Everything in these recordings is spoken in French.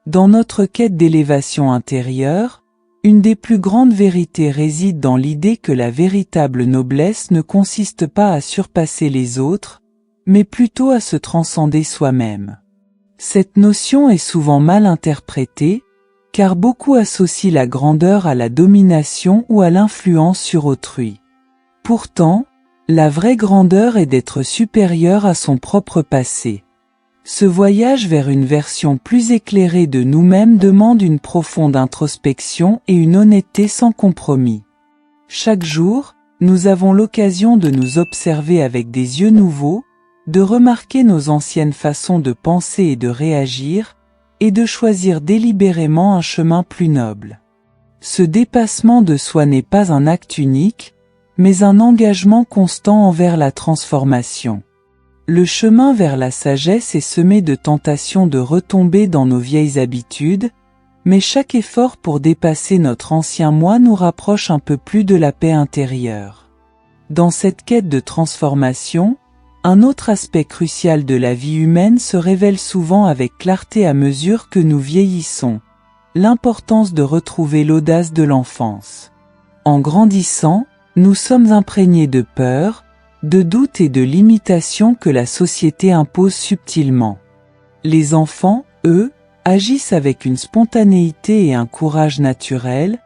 Dans notre quête d'élévation intérieure, une des plus grandes vérités réside dans l'idée que la véritable noblesse ne consiste pas à surpasser les autres, mais plutôt à se transcender soi-même. Cette notion est souvent mal interprétée, car beaucoup associent la grandeur à la domination ou à l'influence sur autrui. Pourtant, la vraie grandeur est d'être supérieur à son propre passé. Ce voyage vers une version plus éclairée de nous-mêmes demande une profonde introspection et une honnêteté sans compromis. Chaque jour, nous avons l'occasion de nous observer avec des yeux nouveaux, de remarquer nos anciennes façons de penser et de réagir, et de choisir délibérément un chemin plus noble. Ce dépassement de soi n'est pas un acte unique, mais un engagement constant envers la transformation. Le chemin vers la sagesse est semé de tentations de retomber dans nos vieilles habitudes, mais chaque effort pour dépasser notre ancien moi nous rapproche un peu plus de la paix intérieure. Dans cette quête de transformation, un autre aspect crucial de la vie humaine se révèle souvent avec clarté à mesure que nous vieillissons, l'importance de retrouver l'audace de l'enfance. En grandissant, nous sommes imprégnés de peur, de doutes et de limitations que la société impose subtilement. Les enfants, eux, agissent avec une spontanéité et un courage naturel,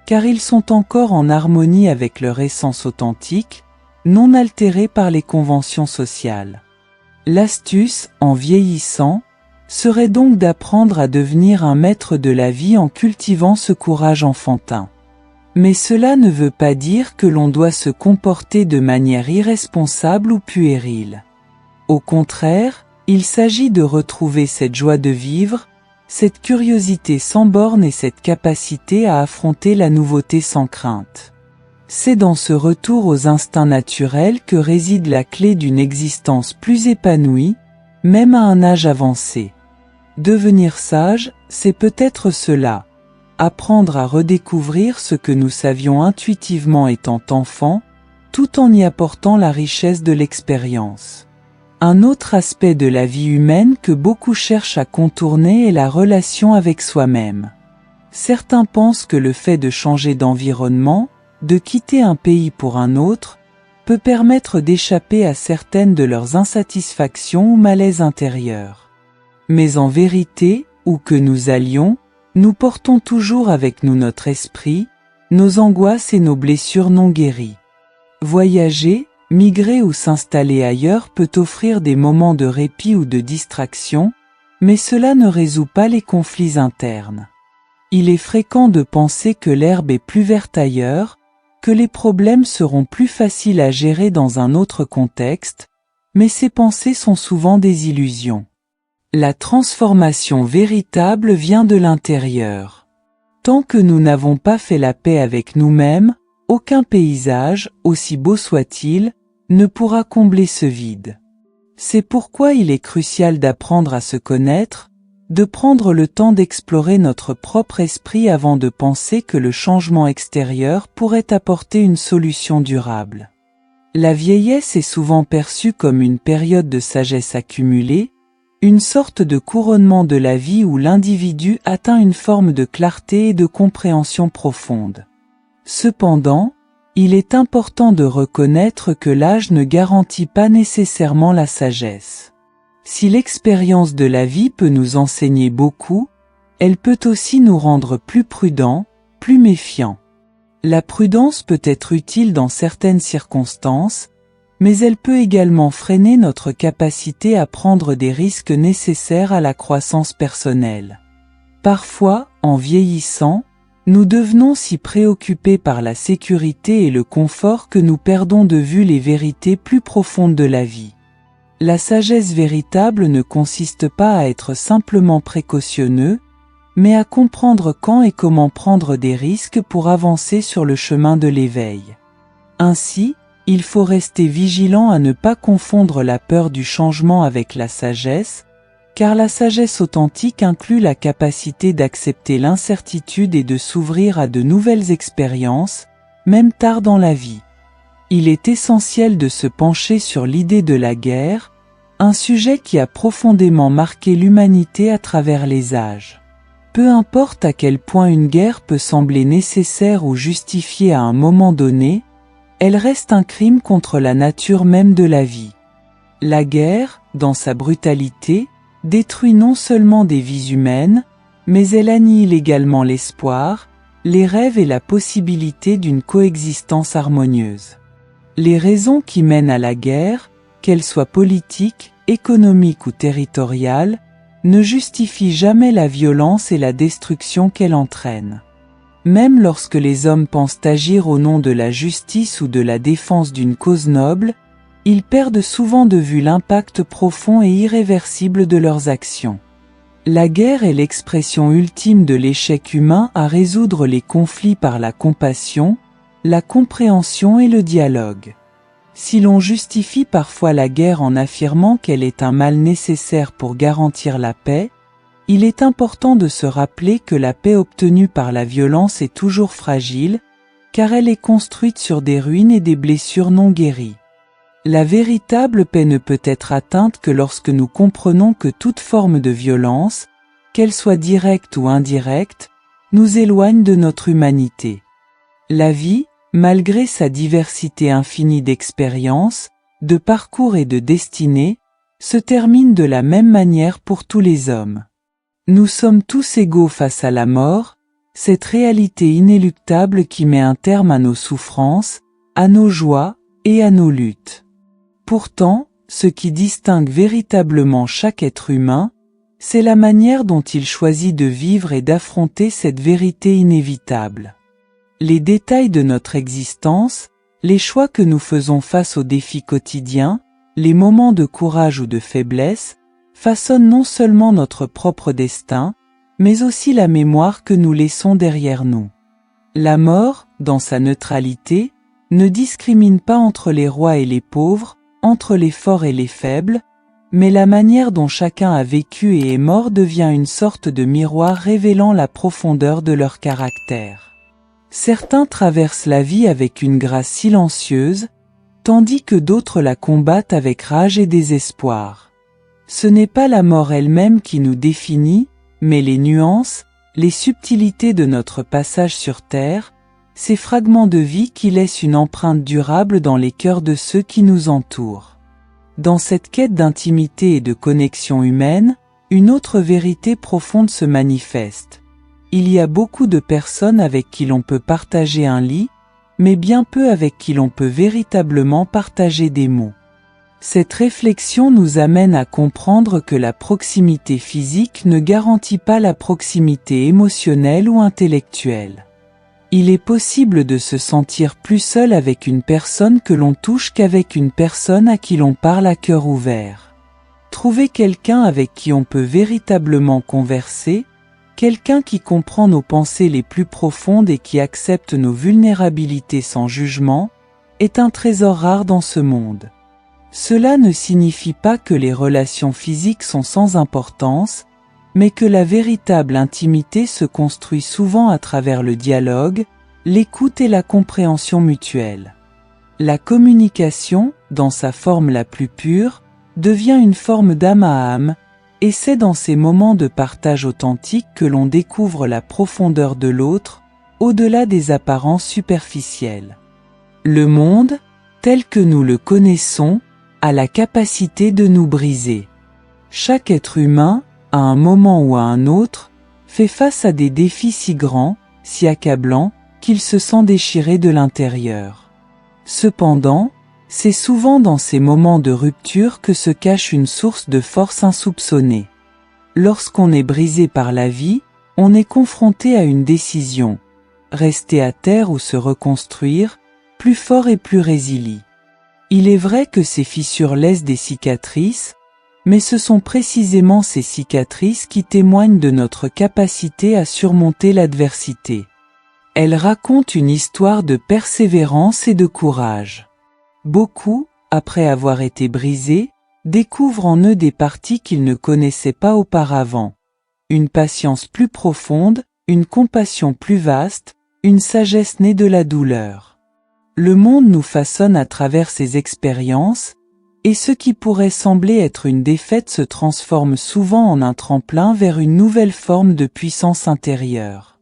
car ils sont encore en harmonie avec leur essence authentique, non altérée par les conventions sociales. L'astuce, en vieillissant, serait donc d'apprendre à devenir un maître de la vie en cultivant ce courage enfantin. Mais cela ne veut pas dire que l'on doit se comporter de manière irresponsable ou puérile. Au contraire, il s'agit de retrouver cette joie de vivre, cette curiosité sans bornes et cette capacité à affronter la nouveauté sans crainte. C'est dans ce retour aux instincts naturels que réside la clé d'une existence plus épanouie, même à un âge avancé. Devenir sage, c'est peut-être cela. Apprendre à redécouvrir ce que nous savions intuitivement étant enfants, tout en y apportant la richesse de l'expérience. Un autre aspect de la vie humaine que beaucoup cherchent à contourner est la relation avec soi-même. Certains pensent que le fait de changer d'environnement, de quitter un pays pour un autre, peut permettre d'échapper à certaines de leurs insatisfactions ou malaises intérieurs. Mais en vérité, où que nous allions, nous portons toujours avec nous notre esprit, nos angoisses et nos blessures non guéries. Voyager, migrer ou s'installer ailleurs peut offrir des moments de répit ou de distraction, mais cela ne résout pas les conflits internes. Il est fréquent de penser que l'herbe est plus verte ailleurs, que les problèmes seront plus faciles à gérer dans un autre contexte, mais ces pensées sont souvent des illusions. La transformation véritable vient de l'intérieur. Tant que nous n'avons pas fait la paix avec nous-mêmes, aucun paysage, aussi beau soit-il, ne pourra combler ce vide. C'est pourquoi il est crucial d'apprendre à se connaître, de prendre le temps d'explorer notre propre esprit avant de penser que le changement extérieur pourrait apporter une solution durable. La vieillesse est souvent perçue comme une période de sagesse accumulée, une sorte de couronnement de la vie où l'individu atteint une forme de clarté et de compréhension profonde. Cependant, il est important de reconnaître que l'âge ne garantit pas nécessairement la sagesse. Si l'expérience de la vie peut nous enseigner beaucoup, elle peut aussi nous rendre plus prudents, plus méfiants. La prudence peut être utile dans certaines circonstances, mais elle peut également freiner notre capacité à prendre des risques nécessaires à la croissance personnelle. Parfois, en vieillissant, nous devenons si préoccupés par la sécurité et le confort que nous perdons de vue les vérités plus profondes de la vie. La sagesse véritable ne consiste pas à être simplement précautionneux, mais à comprendre quand et comment prendre des risques pour avancer sur le chemin de l'éveil. Ainsi, il faut rester vigilant à ne pas confondre la peur du changement avec la sagesse, car la sagesse authentique inclut la capacité d'accepter l'incertitude et de s'ouvrir à de nouvelles expériences, même tard dans la vie. Il est essentiel de se pencher sur l'idée de la guerre, un sujet qui a profondément marqué l'humanité à travers les âges. Peu importe à quel point une guerre peut sembler nécessaire ou justifiée à un moment donné, elle reste un crime contre la nature même de la vie. La guerre, dans sa brutalité, détruit non seulement des vies humaines, mais elle annihile également l'espoir, les rêves et la possibilité d'une coexistence harmonieuse. Les raisons qui mènent à la guerre, qu'elles soient politiques, économiques ou territoriales, ne justifient jamais la violence et la destruction qu'elle entraîne. Même lorsque les hommes pensent agir au nom de la justice ou de la défense d'une cause noble, ils perdent souvent de vue l'impact profond et irréversible de leurs actions. La guerre est l'expression ultime de l'échec humain à résoudre les conflits par la compassion, la compréhension et le dialogue. Si l'on justifie parfois la guerre en affirmant qu'elle est un mal nécessaire pour garantir la paix, il est important de se rappeler que la paix obtenue par la violence est toujours fragile, car elle est construite sur des ruines et des blessures non guéries. La véritable paix ne peut être atteinte que lorsque nous comprenons que toute forme de violence, qu'elle soit directe ou indirecte, nous éloigne de notre humanité. La vie, malgré sa diversité infinie d'expériences, de parcours et de destinées, se termine de la même manière pour tous les hommes. Nous sommes tous égaux face à la mort, cette réalité inéluctable qui met un terme à nos souffrances, à nos joies et à nos luttes. Pourtant, ce qui distingue véritablement chaque être humain, c'est la manière dont il choisit de vivre et d'affronter cette vérité inévitable. Les détails de notre existence, les choix que nous faisons face aux défis quotidiens, les moments de courage ou de faiblesse, façonnent non seulement notre propre destin, mais aussi la mémoire que nous laissons derrière nous. La mort, dans sa neutralité, ne discrimine pas entre les rois et les pauvres, entre les forts et les faibles, mais la manière dont chacun a vécu et est mort devient une sorte de miroir révélant la profondeur de leur caractère. Certains traversent la vie avec une grâce silencieuse, tandis que d'autres la combattent avec rage et désespoir. Ce n'est pas la mort elle-même qui nous définit, mais les nuances, les subtilités de notre passage sur Terre, ces fragments de vie qui laissent une empreinte durable dans les cœurs de ceux qui nous entourent. Dans cette quête d'intimité et de connexion humaine, une autre vérité profonde se manifeste. Il y a beaucoup de personnes avec qui l'on peut partager un lit, mais bien peu avec qui l'on peut véritablement partager des mots. Cette réflexion nous amène à comprendre que la proximité physique ne garantit pas la proximité émotionnelle ou intellectuelle. Il est possible de se sentir plus seul avec une personne que l'on touche qu'avec une personne à qui l'on parle à cœur ouvert. Trouver quelqu'un avec qui on peut véritablement converser, quelqu'un qui comprend nos pensées les plus profondes et qui accepte nos vulnérabilités sans jugement, est un trésor rare dans ce monde. Cela ne signifie pas que les relations physiques sont sans importance, mais que la véritable intimité se construit souvent à travers le dialogue, l'écoute et la compréhension mutuelle. La communication, dans sa forme la plus pure, devient une forme d'âme à âme, et c'est dans ces moments de partage authentique que l'on découvre la profondeur de l'autre, au-delà des apparences superficielles. Le monde, tel que nous le connaissons, a la capacité de nous briser. Chaque être humain, à un moment ou à un autre, fait face à des défis si grands, si accablants, qu'il se sent déchiré de l'intérieur. Cependant, c'est souvent dans ces moments de rupture que se cache une source de force insoupçonnée. Lorsqu'on est brisé par la vie, on est confronté à une décision: rester à terre ou se reconstruire, plus fort et plus résilient. Il est vrai que ces fissures laissent des cicatrices, mais ce sont précisément ces cicatrices qui témoignent de notre capacité à surmonter l'adversité. Elles racontent une histoire de persévérance et de courage. Beaucoup, après avoir été brisés, découvrent en eux des parties qu'ils ne connaissaient pas auparavant. Une patience plus profonde, une compassion plus vaste, une sagesse née de la douleur. Le monde nous façonne à travers ces expériences, et ce qui pourrait sembler être une défaite se transforme souvent en un tremplin vers une nouvelle forme de puissance intérieure.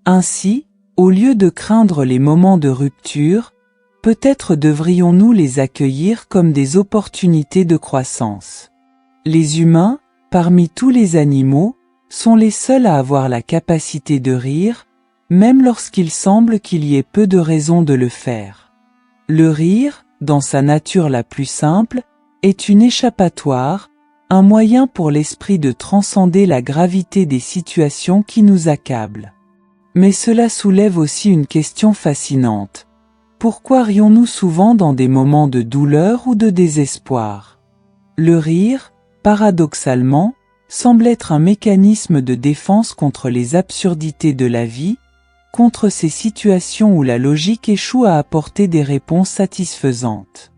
Ainsi, au lieu de craindre les moments de rupture, peut-être devrions-nous les accueillir comme des opportunités de croissance. Les humains, parmi tous les animaux, sont les seuls à avoir la capacité de rire, même lorsqu'il semble qu'il y ait peu de raisons de le faire. Le rire, dans sa nature la plus simple, est une échappatoire, un moyen pour l'esprit de transcender la gravité des situations qui nous accablent. Mais cela soulève aussi une question fascinante. Pourquoi rions-nous souvent dans des moments de douleur ou de désespoir? Le rire, paradoxalement, semble être un mécanisme de défense contre les absurdités de la vie, contre ces situations où la logique échoue à apporter des réponses satisfaisantes.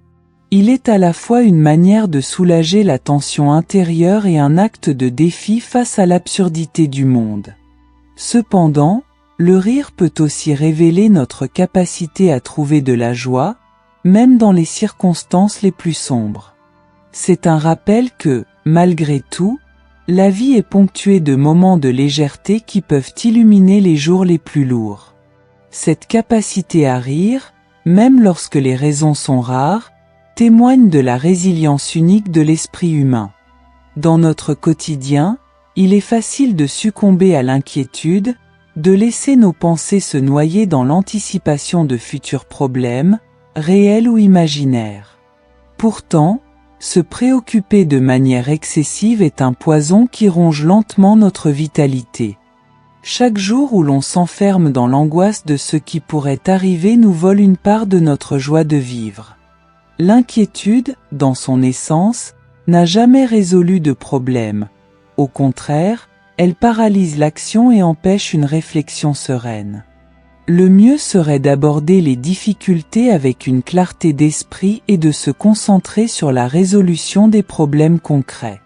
Il est à la fois une manière de soulager la tension intérieure et un acte de défi face à l'absurdité du monde. Cependant, le rire peut aussi révéler notre capacité à trouver de la joie, même dans les circonstances les plus sombres. C'est un rappel que, malgré tout, la vie est ponctuée de moments de légèreté qui peuvent illuminer les jours les plus lourds. Cette capacité à rire, même lorsque les raisons sont rares, témoigne de la résilience unique de l'esprit humain. Dans notre quotidien, il est facile de succomber à l'inquiétude, de laisser nos pensées se noyer dans l'anticipation de futurs problèmes, réels ou imaginaires. Pourtant, se préoccuper de manière excessive est un poison qui ronge lentement notre vitalité. Chaque jour où l'on s'enferme dans l'angoisse de ce qui pourrait arriver nous vole une part de notre joie de vivre. L'inquiétude, dans son essence, n'a jamais résolu de problème. Au contraire, elle paralyse l'action et empêche une réflexion sereine. Le mieux serait d'aborder les difficultés avec une clarté d'esprit et de se concentrer sur la résolution des problèmes concrets.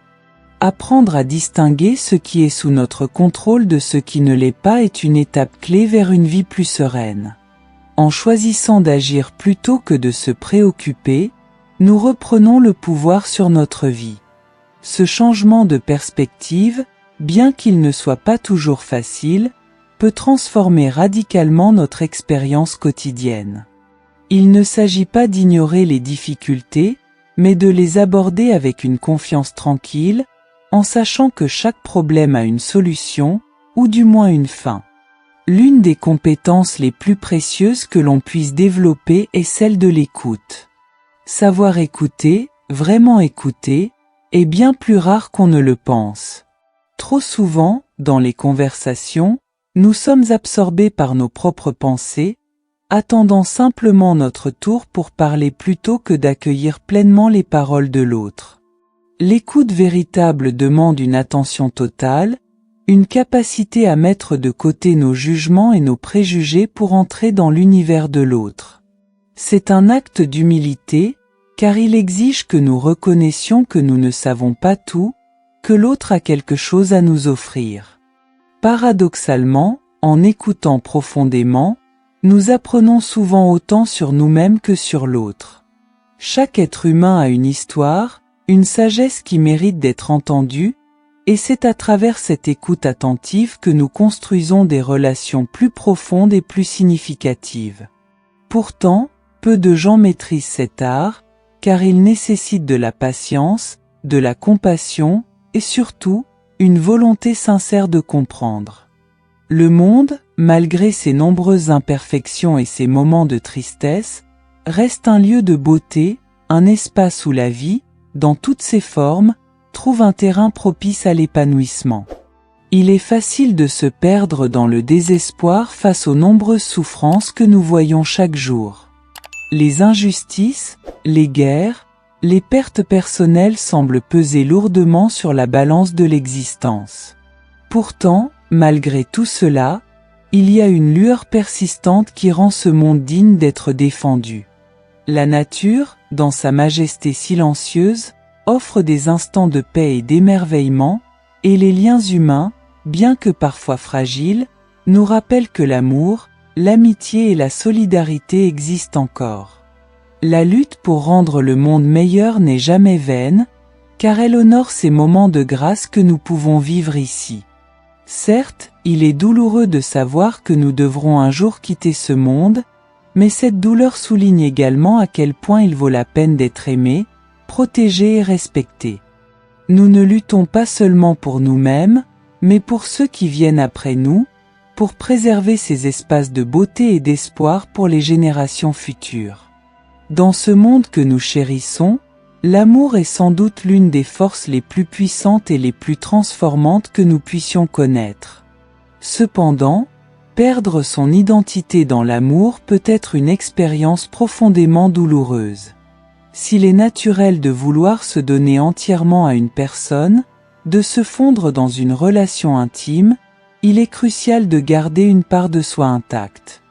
Apprendre à distinguer ce qui est sous notre contrôle de ce qui ne l'est pas est une étape clé vers une vie plus sereine. En choisissant d'agir plutôt que de se préoccuper, nous reprenons le pouvoir sur notre vie. Ce changement de perspective, bien qu'il ne soit pas toujours facile, peut transformer radicalement notre expérience quotidienne. Il ne s'agit pas d'ignorer les difficultés, mais de les aborder avec une confiance tranquille, en sachant que chaque problème a une solution, ou du moins une fin. L'une des compétences les plus précieuses que l'on puisse développer est celle de l'écoute. Savoir écouter, vraiment écouter, est bien plus rare qu'on ne le pense. Trop souvent, dans les conversations, nous sommes absorbés par nos propres pensées, attendant simplement notre tour pour parler plutôt que d'accueillir pleinement les paroles de l'autre. L'écoute véritable demande une attention totale, une capacité à mettre de côté nos jugements et nos préjugés pour entrer dans l'univers de l'autre. C'est un acte d'humilité, car il exige que nous reconnaissions que nous ne savons pas tout, que l'autre a quelque chose à nous offrir. Paradoxalement, en écoutant profondément, nous apprenons souvent autant sur nous-mêmes que sur l'autre. Chaque être humain a une histoire, une sagesse qui mérite d'être entendue, et c'est à travers cette écoute attentive que nous construisons des relations plus profondes et plus significatives. Pourtant, peu de gens maîtrisent cet art, car il nécessite de la patience, de la compassion, et surtout, une volonté sincère de comprendre. Le monde, malgré ses nombreuses imperfections et ses moments de tristesse, reste un lieu de beauté, un espace où la vie, dans toutes ses formes, trouve un terrain propice à l'épanouissement. Il est facile de se perdre dans le désespoir face aux nombreuses souffrances que nous voyons chaque jour. Les injustices, les guerres, les pertes personnelles semblent peser lourdement sur la balance de l'existence. Pourtant, malgré tout cela, il y a une lueur persistante qui rend ce monde digne d'être défendu. La nature, dans sa majesté silencieuse, offre des instants de paix et d'émerveillement, et les liens humains, bien que parfois fragiles, nous rappellent que l'amour, l'amitié et la solidarité existent encore. La lutte pour rendre le monde meilleur n'est jamais vaine, car elle honore ces moments de grâce que nous pouvons vivre ici. Certes, il est douloureux de savoir que nous devrons un jour quitter ce monde, mais cette douleur souligne également à quel point il vaut la peine d'être aimé, protégé et respecté. Nous ne luttons pas seulement pour nous-mêmes, mais pour ceux qui viennent après nous, pour préserver ces espaces de beauté et d'espoir pour les générations futures. Dans ce monde que nous chérissons, l'amour est sans doute l'une des forces les plus puissantes et les plus transformantes que nous puissions connaître. Cependant, perdre son identité dans l'amour peut être une expérience profondément douloureuse. S'il est naturel de vouloir se donner entièrement à une personne, de se fondre dans une relation intime, il est crucial de garder une part de soi intacte.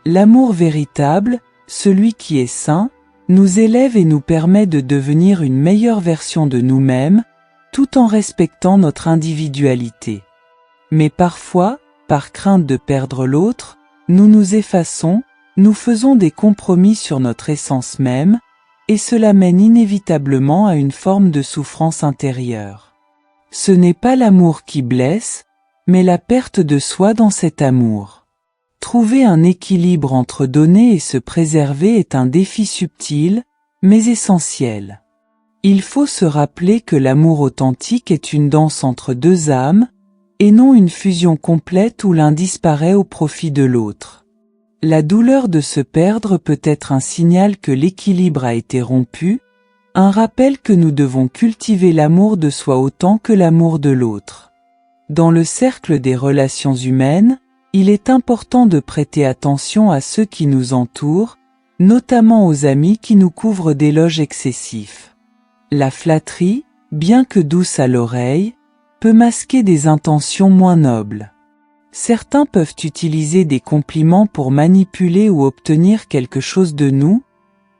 L'amour véritable, celui qui est sain, nous élève et nous permet de devenir une meilleure version de nous-mêmes, tout en respectant notre individualité. Mais parfois, par crainte de perdre l'autre, nous nous effaçons, nous faisons des compromis sur notre essence même, et cela mène inévitablement à une forme de souffrance intérieure. Ce n'est pas l'amour qui blesse, mais la perte de soi dans cet amour. Trouver un équilibre entre donner et se préserver est un défi subtil, mais essentiel. Il faut se rappeler que l'amour authentique est une danse entre deux âmes, et non une fusion complète où l'un disparaît au profit de l'autre. La douleur de se perdre peut être un signal que l'équilibre a été rompu, un rappel que nous devons cultiver l'amour de soi autant que l'amour de l'autre. Dans le cercle des relations humaines, il est important de prêter attention à ceux qui nous entourent, notamment aux amis qui nous couvrent d'éloges excessifs. La flatterie, bien que douce à l'oreille, peut masquer des intentions moins nobles. Certains peuvent utiliser des compliments pour manipuler ou obtenir quelque chose de nous,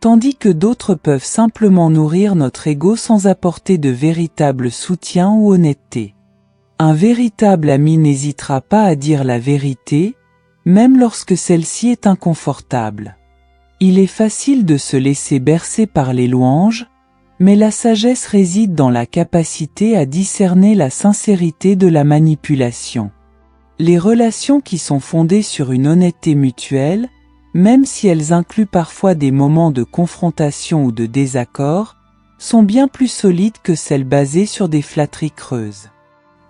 tandis que d'autres peuvent simplement nourrir notre ego sans apporter de véritable soutien ou honnêteté. Un véritable ami n'hésitera pas à dire la vérité, même lorsque celle-ci est inconfortable. Il est facile de se laisser bercer par les louanges, mais la sagesse réside dans la capacité à discerner la sincérité de la manipulation. Les relations qui sont fondées sur une honnêteté mutuelle, même si elles incluent parfois des moments de confrontation ou de désaccord, sont bien plus solides que celles basées sur des flatteries creuses.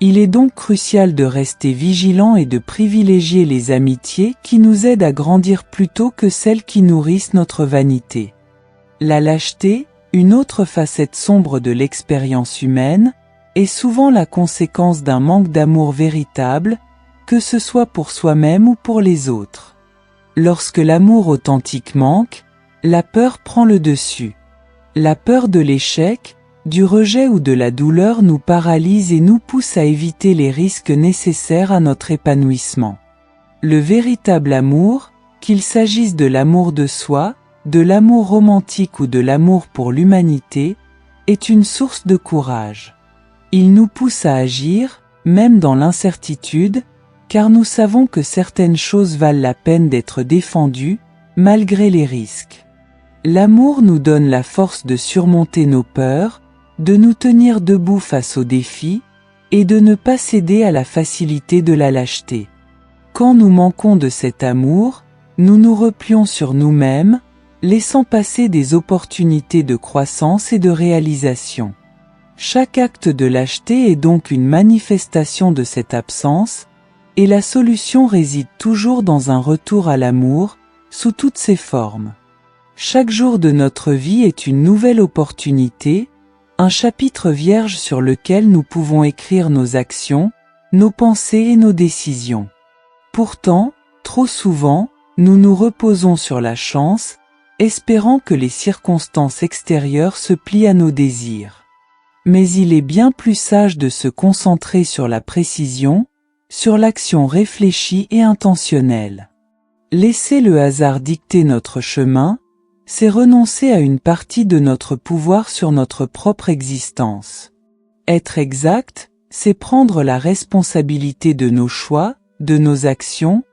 Il est donc crucial de rester vigilant et de privilégier les amitiés qui nous aident à grandir plutôt que celles qui nourrissent notre vanité. La lâcheté, une autre facette sombre de l'expérience humaine, est souvent la conséquence d'un manque d'amour véritable, que ce soit pour soi-même ou pour les autres. Lorsque l'amour authentique manque, la peur prend le dessus. La peur de l'échec, du rejet ou de la douleur nous paralyse et nous pousse à éviter les risques nécessaires à notre épanouissement. Le véritable amour, qu'il s'agisse de l'amour de soi, de l'amour romantique ou de l'amour pour l'humanité, est une source de courage. Il nous pousse à agir, même dans l'incertitude, car nous savons que certaines choses valent la peine d'être défendues, malgré les risques. L'amour nous donne la force de surmonter nos peurs, de nous tenir debout face aux défis, et de ne pas céder à la facilité de la lâcheté. Quand nous manquons de cet amour, nous nous replions sur nous-mêmes, laissant passer des opportunités de croissance et de réalisation. Chaque acte de lâcheté est donc une manifestation de cette absence, et la solution réside toujours dans un retour à l'amour, sous toutes ses formes. Chaque jour de notre vie est une nouvelle opportunité, un chapitre vierge sur lequel nous pouvons écrire nos actions, nos pensées et nos décisions. Pourtant, trop souvent, nous nous reposons sur la chance, espérant que les circonstances extérieures se plient à nos désirs. Mais il est bien plus sage de se concentrer sur la précision, sur l'action réfléchie et intentionnelle. Laisser le hasard dicter notre chemin, c'est renoncer à une partie de notre pouvoir sur notre propre existence. Être exact, c'est prendre la responsabilité de nos choix, de nos actions,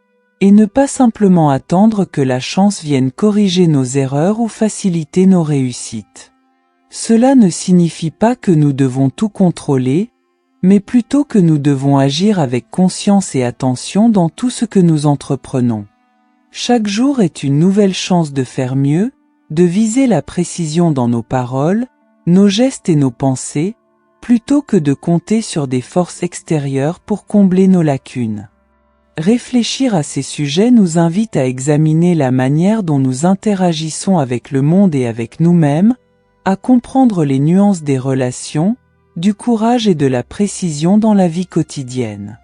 et ne pas simplement attendre que la chance vienne corriger nos erreurs ou faciliter nos réussites. Cela ne signifie pas que nous devons tout contrôler, mais plutôt que nous devons agir avec conscience et attention dans tout ce que nous entreprenons. Chaque jour est une nouvelle chance de faire mieux, de viser la précision dans nos paroles, nos gestes et nos pensées, plutôt que de compter sur des forces extérieures pour combler nos lacunes. Réfléchir à ces sujets nous invite à examiner la manière dont nous interagissons avec le monde et avec nous-mêmes, à comprendre les nuances des relations, du courage et de la précision dans la vie quotidienne.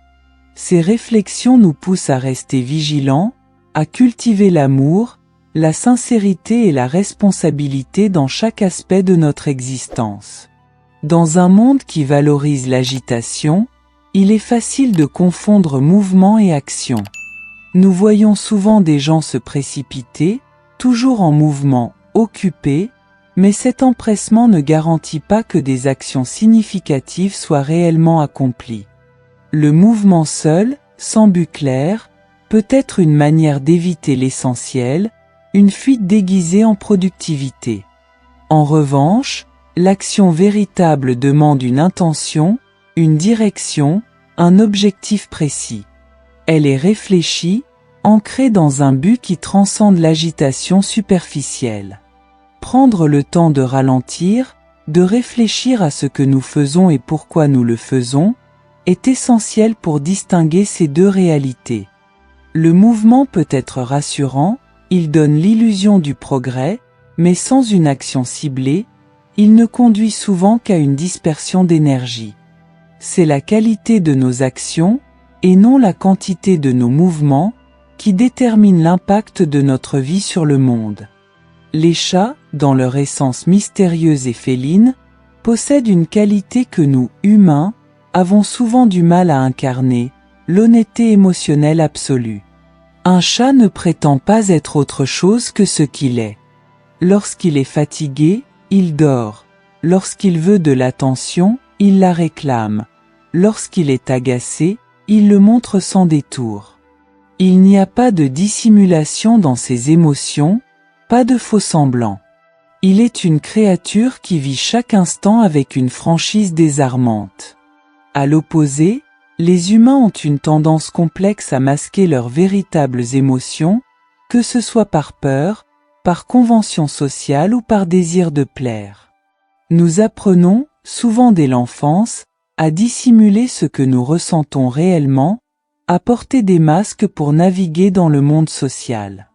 Ces réflexions nous poussent à rester vigilants, à cultiver l'amour, la sincérité et la responsabilité dans chaque aspect de notre existence. Dans un monde qui valorise l'agitation, il est facile de confondre mouvement et action. Nous voyons souvent des gens se précipiter, toujours en mouvement, occupés, mais cet empressement ne garantit pas que des actions significatives soient réellement accomplies. Le mouvement seul, sans but clair, peut être une manière d'éviter l'essentiel, une fuite déguisée en productivité. En revanche, l'action véritable demande une intention, une direction, un objectif précis. Elle est réfléchie, ancrée dans un but qui transcende l'agitation superficielle. Prendre le temps de ralentir, de réfléchir à ce que nous faisons et pourquoi nous le faisons, est essentiel pour distinguer ces deux réalités. Le mouvement peut être rassurant, il donne l'illusion du progrès, mais sans une action ciblée, il ne conduit souvent qu'à une dispersion d'énergie. C'est la qualité de nos actions, et non la quantité de nos mouvements, qui détermine l'impact de notre vie sur le monde. Les chats, dans leur essence mystérieuse et féline, possèdent une qualité que nous, humains, avons souvent du mal à incarner, l'honnêteté émotionnelle absolue. Un chat ne prétend pas être autre chose que ce qu'il est. Lorsqu'il est fatigué, il dort. Lorsqu'il veut de l'attention, il la réclame. Lorsqu'il est agacé, il le montre sans détour. Il n'y a pas de dissimulation dans ses émotions, pas de faux-semblants. Il est une créature qui vit chaque instant avec une franchise désarmante. À l'opposé, les humains ont une tendance complexe à masquer leurs véritables émotions, que ce soit par peur, par convention sociale ou par désir de plaire. Nous apprenons, souvent dès l'enfance, à dissimuler ce que nous ressentons réellement, à porter des masques pour naviguer dans le monde social.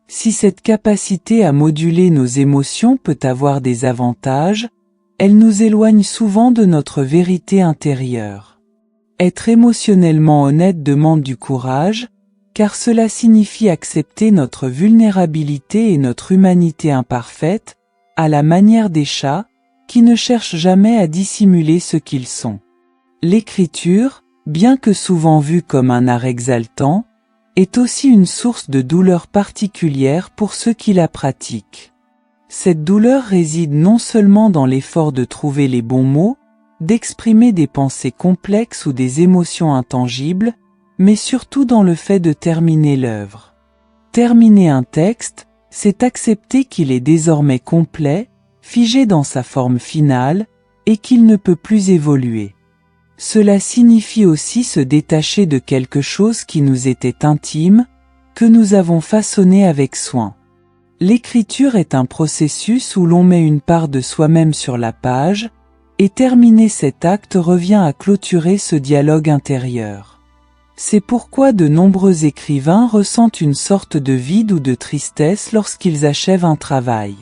Si cette capacité à moduler nos émotions peut avoir des avantages, elle nous éloigne souvent de notre vérité intérieure. Être émotionnellement honnête demande du courage, car cela signifie accepter notre vulnérabilité et notre humanité imparfaite, à la manière des chats, qui ne cherchent jamais à dissimuler ce qu'ils sont. L'écriture, bien que souvent vue comme un art exaltant, est aussi une source de douleur particulière pour ceux qui la pratiquent. Cette douleur réside non seulement dans l'effort de trouver les bons mots, d'exprimer des pensées complexes ou des émotions intangibles, mais surtout dans le fait de terminer l'œuvre. Terminer un texte, c'est accepter qu'il est désormais complet, figé dans sa forme finale, et qu'il ne peut plus évoluer. Cela signifie aussi se détacher de quelque chose qui nous était intime, que nous avons façonné avec soin. L'écriture est un processus où l'on met une part de soi-même sur la page, et terminer cet acte revient à clôturer ce dialogue intérieur. C'est pourquoi de nombreux écrivains ressentent une sorte de vide ou de tristesse lorsqu'ils achèvent un travail.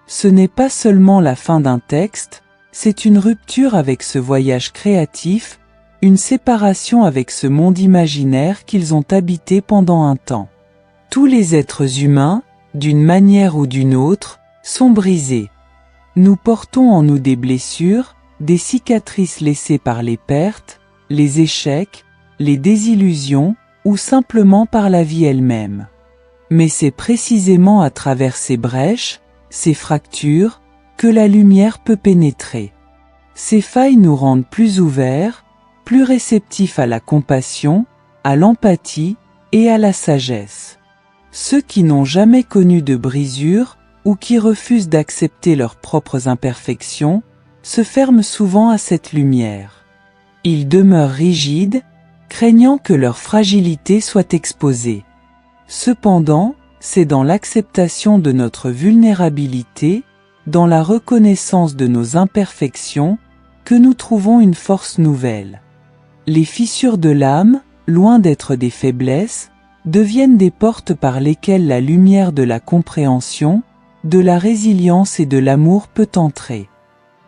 Ce n'est pas seulement la fin d'un texte, c'est une rupture avec ce voyage créatif, une séparation avec ce monde imaginaire qu'ils ont habité pendant un temps. Tous les êtres humains, d'une manière ou d'une autre, sont brisés. Nous portons en nous des blessures, des cicatrices laissées par les pertes, les échecs, les désillusions, ou simplement par la vie elle-même. Mais c'est précisément à travers ces brèches, ces fractures, que la lumière peut pénétrer. Ces failles nous rendent plus ouverts, plus réceptifs à la compassion, à l'empathie, et à la sagesse. Ceux qui n'ont jamais connu de brisure, ou qui refusent d'accepter leurs propres imperfections, se ferment souvent à cette lumière. Ils demeurent rigides, craignant que leur fragilité soit exposée. Cependant, c'est dans l'acceptation de notre vulnérabilité, dans la reconnaissance de nos imperfections, que nous trouvons une force nouvelle. Les fissures de l'âme, loin d'être des faiblesses, deviennent des portes par lesquelles la lumière de la compréhension, de la résilience et de l'amour peut entrer.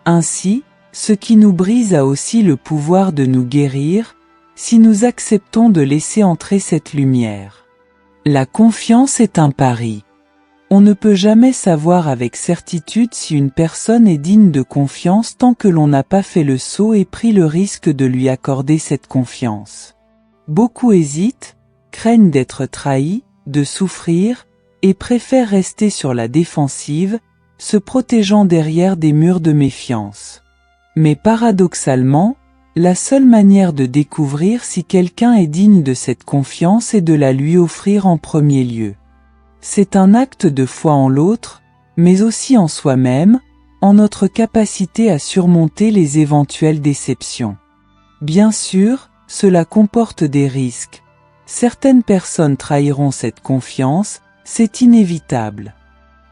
Ainsi, ce qui nous brise a aussi le pouvoir de nous guérir, si nous acceptons de laisser entrer cette lumière. La confiance est un pari. On ne peut jamais savoir avec certitude si une personne est digne de confiance tant que l'on n'a pas fait le saut et pris le risque de lui accorder cette confiance. Beaucoup hésitent, craignent d'être trahis, de souffrir, et préfèrent rester sur la défensive, se protégeant derrière des murs de méfiance. Mais paradoxalement, la seule manière de découvrir si quelqu'un est digne de cette confiance est de la lui offrir en premier lieu. C'est un acte de foi en l'autre, mais aussi en soi-même, en notre capacité à surmonter les éventuelles déceptions. Bien sûr, cela comporte des risques. Certaines personnes trahiront cette confiance, c'est inévitable.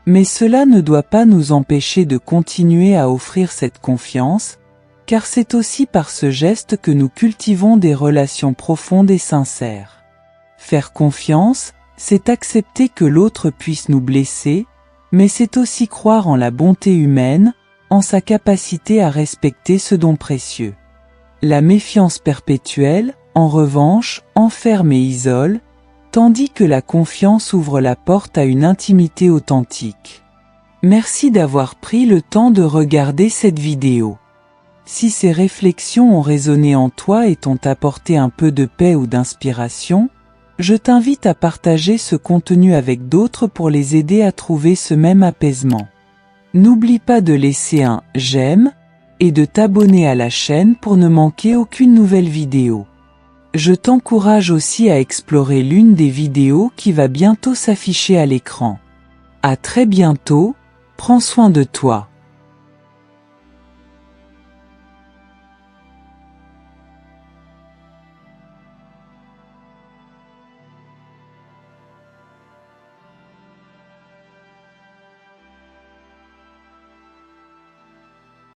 Mais cela ne doit pas nous empêcher de continuer à offrir cette confiance, car c'est aussi par ce geste que nous cultivons des relations profondes et sincères. Faire confiance, c'est accepter que l'autre puisse nous blesser, mais c'est aussi croire en la bonté humaine, en sa capacité à respecter ce don précieux. La méfiance perpétuelle, en revanche, enferme et isole, tandis que la confiance ouvre la porte à une intimité authentique. Merci d'avoir pris le temps de regarder cette vidéo. Si ces réflexions ont résonné en toi et t'ont apporté un peu de paix ou d'inspiration, je t'invite à partager ce contenu avec d'autres pour les aider à trouver ce même apaisement. N'oublie pas de laisser un « j'aime » et de t'abonner à la chaîne pour ne manquer aucune nouvelle vidéo. Je t'encourage aussi à explorer l'une des vidéos qui va bientôt s'afficher à l'écran. À très bientôt, prends soin de toi.